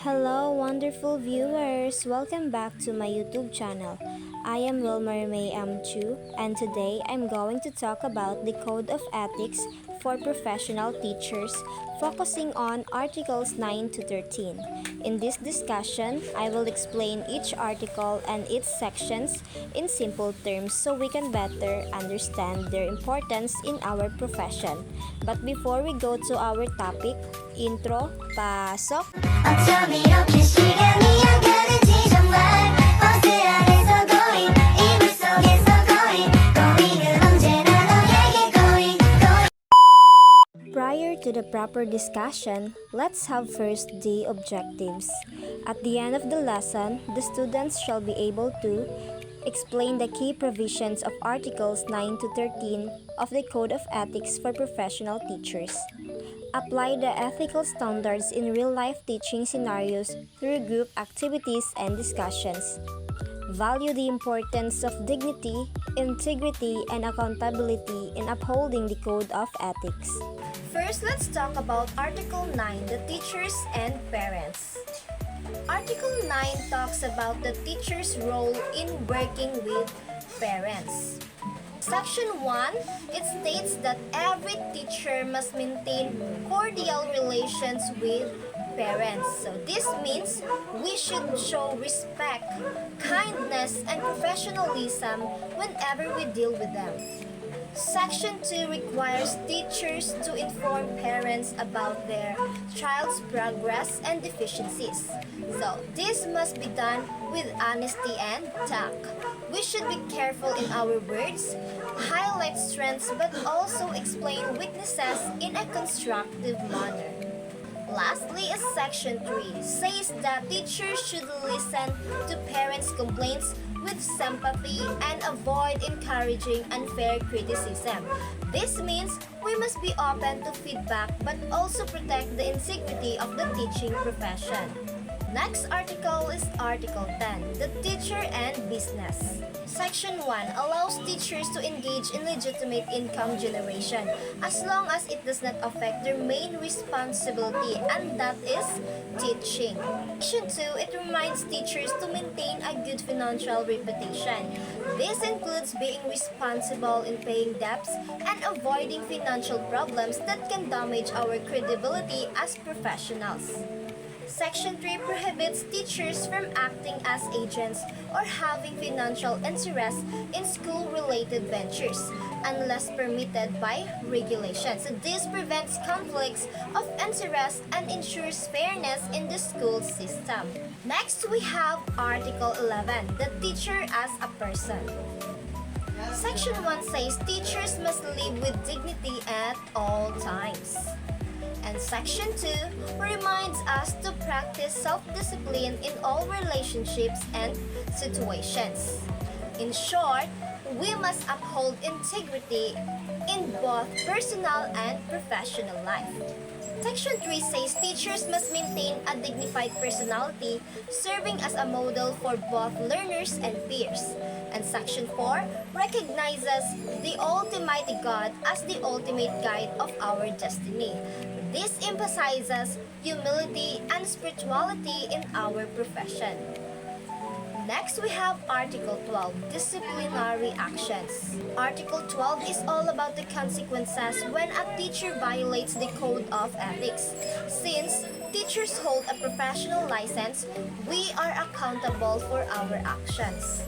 Hello, wonderful viewers! Welcome back to my YouTube channel. I am Wilmer May Chiu, and today I'm going to talk about the Code of Ethics for Professional Teachers, focusing on Articles 9 to 13. In this discussion, I will explain each article and its sections in simple terms so we can better understand their importance in our profession. But before we go to our topic, intro, pasok! 어쩜 이렇게 시간이 안 가는지 정말 버스 안에서 going 이불 속에서 going은 언제나 너에게 going. Prior to the proper discussion, let's have first the objectives. At the end of the lesson, the students shall be able to explain the key provisions of Articles 9 to 13 of the Code of Ethics for Professional Teachers. Apply the ethical standards in real-life teaching scenarios through group activities and discussions. Value the importance of dignity, integrity, and accountability in upholding the Code of Ethics. First, let's talk about Article 9, the teachers and parents. Article 9 talks about the teacher's role in working with parents. Section 1, it states that every teacher must maintain cordial relations with parents. So this means we should show respect, kindness, and professionalism whenever we deal with them. Section 2 requires teachers to inform parents about their child's progress and deficiencies. So, this must be done with honesty and tact. We should be careful in our words, highlight strengths, but also explain weaknesses in a constructive manner. Lastly, is Section 3 says that teachers should listen to parents' complaints with sympathy and avoid encouraging unfair criticism. This means we must be open to feedback but also protect the integrity of the teaching profession. Next article is Article 10, the teacher and business. Section 1 allows teachers to engage in legitimate income generation as long as it does not affect their main responsibility, and that is teaching. Section 2, it reminds teachers to maintain a good financial reputation. This includes being responsible in paying debts and avoiding financial problems that can damage our credibility as professionals. Section 3 prohibits teachers from acting as agents or having financial interest in school-related ventures unless permitted by regulations. So this prevents conflicts of interest and ensures fairness in the school system. Next, we have Article 11, the teacher as a person. Section 1 says teachers must live with dignity at all times. And Section 2 reminds us to practice self-discipline in all relationships and situations. In short, we must uphold integrity in both personal and professional life. Section 3 says teachers must maintain a dignified personality, serving as a model for both learners and peers. And Section 4 recognizes the Almighty God as the ultimate guide of our destiny. This emphasizes humility and spirituality in our profession. Next, we have Article 12, disciplinary actions. Article 12 is all about the consequences when a teacher violates the Code of Ethics. Since teachers hold a professional license, we are accountable for our actions.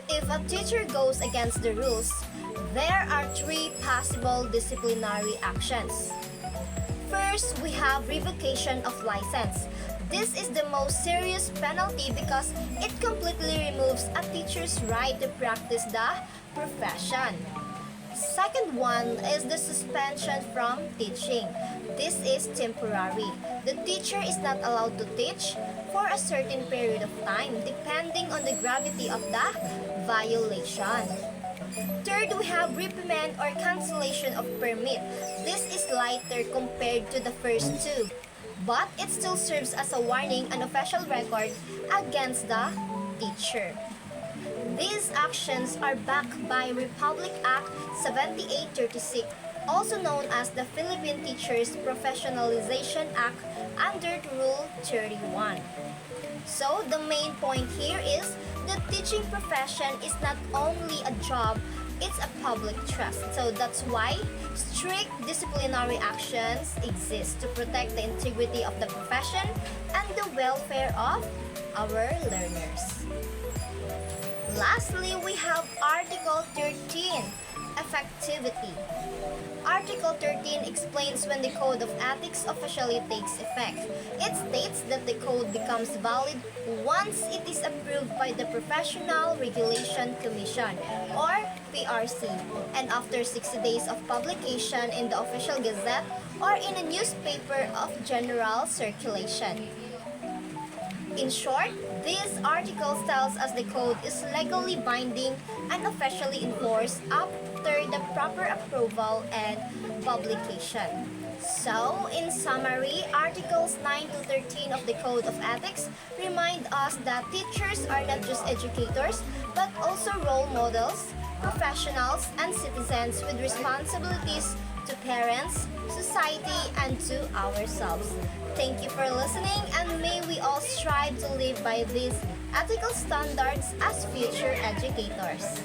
If a teacher goes against the rules, there are 3 possible disciplinary actions. First, we have revocation of license. This is the most serious penalty because it completely removes a teacher's right to practice the profession. Second one is the suspension from teaching. This is temporary. The teacher is not allowed to teach for a certain period of time depending on the gravity of the violation. Third, we have reprimand or cancellation of permit. This is lighter compared to the first 2, but it still serves as a warning and official record against the teacher. These actions are backed by Republic Act 7836 also known as the Philippine Teachers Professionalization Act under Rule 31. So, the main point here is the teaching profession is not only a job, it's a public trust. So, that's why strict disciplinary actions exist to protect the integrity of the profession and the welfare of our learners. Lastly, we have Article 13, Effectivity. Article 13 explains when the Code of Ethics officially takes effect. It states that the code becomes valid once it is approved by the Professional Regulation Commission or PRC and after 60 days of publication in the Official Gazette or in a newspaper of general circulation. In short, this article tells us the code is legally binding and officially enforced after the proper approval and publication. So, in summary, Articles 9 to 13 of the Code of Ethics remind us that teachers are not just educators, but also role models, professionals, and citizens with responsibilities to parents, society, and to ourselves. Thank you for listening, and may we all strive to live by these ethical standards as future educators.